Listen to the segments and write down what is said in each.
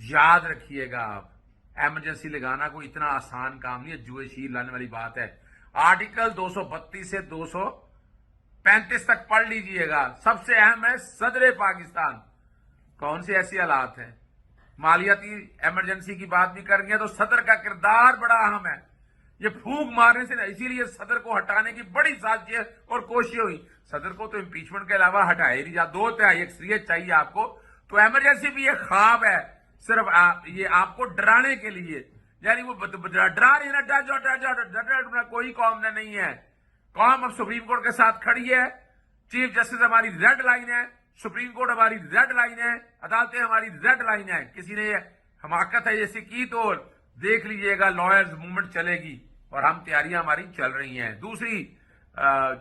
یاد رکھیے گا آپ، ایمرجنسی لگانا کوئی اتنا آسان کام نہیں ہے، جوئے شیر لانے والی بات ہے۔ آرٹیکل 232 سے 235 تک پڑھ لیجئے گا۔ سب سے اہم ہے صدر پاکستان۔ کون سے ایسے حالات ہیں؟ مالیاتی ایمرجنسی کی بات بھی کر گیا تو صدر کا کردار بڑا اہم ہے۔ یہ پھونک مارنے سے، اسی لیے صدر کو ہٹانے کی بڑی سازشیں اور کوششیں ہوئی۔ صدر کو تو امپیچمنٹ کے علاوہ ہٹائے نہیں جا، 2/3 اکثریت چاہیے آپ کو۔ تو ایمرجنسی بھی ایک خواب ہے، صرف یہ آپ کو ڈرانے کے لیے، یعنی وہ ڈرا رہی ہے نا، ڈر کوئی قوم نے نہیں ہے۔ قوم اب سپریم کورٹ کے ساتھ کھڑی ہے۔ چیف جسٹس ہماری ریڈ لائن ہے، سپریم کورٹ ہماری ریڈ لائن ہے، عدالتیں ہماری ریڈ لائن ہے۔ کسی نے یہ حماقت ہے جیسے کی تو دیکھ لیجئے گا، لائرز موومنٹ چلے گی اور ہم تیاریاں ہماری چل رہی ہیں۔ دوسری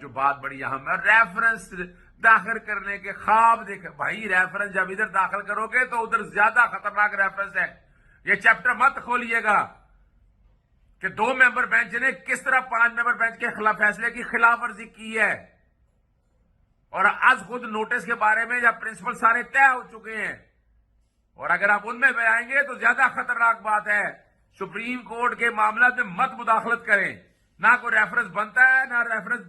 جو بات بڑی اہم ہے، ریفرنس داخل کرنے کے خواب دیکھ بھائی، ریفرنس جب ادھر داخل کرو گے تو ادھر زیادہ خطرناک ریفرنس ہے۔ یہ چیپٹر مت کھولیے گا کہ 2 ممبر بینچ نے کس طرح 5 ممبر بینچ کے خلاف فیصلے کی خلاف ورزی کی ہے، اور از خود نوٹس کے بارے میں یا پرنسپل سارے طے ہو چکے ہیں، اور اگر آپ ان میں آئیں گے تو زیادہ خطرناک بات ہے۔ سپریم کورٹ کے معاملات میں مت مداخلت کریں۔ نہ کوئی ریفرنس بنتا ہے، نہ ریفرنس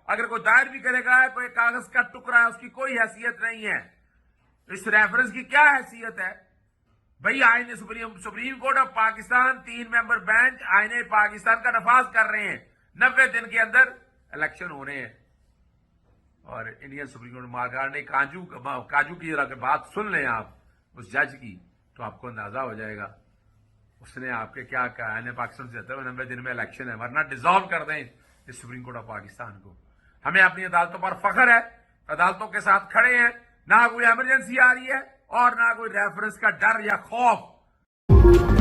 اگر کوئی دائر بھی کرے گا کوئی کاغذ کا ٹکڑا ہے، اس کی کوئی حیثیت نہیں ہے۔ اس ریفرنس کی کیا حیثیت ہے بھئی؟ آئین supreme court of Pakistan 3 member bench آئین پاکستان کا نفاذ کر رہے ہیں، 90 دن کے اندر الیکشن ہو رہے ہیں۔ اور انڈین سپریم کورٹ مارکار نے کاجو کی اگر بات سن لیں آپ اس جج کی تو آپ کو اندازہ ہو جائے گا اس نے آپ کے کیا کہا ہے۔ پاکستان سے 90 دن میں الیکشن ہے، ورنہ ڈیزالو کر دیں اس سپریم کورٹ آف پاکستان کو۔ ہمیں اپنی عدالتوں پر فخر ہے، عدالتوں کے ساتھ کھڑے ہیں، نہ کوئی ایمرجنسی آ رہی ہے اور نہ کوئی ریفرنس کا ڈر یا خوف۔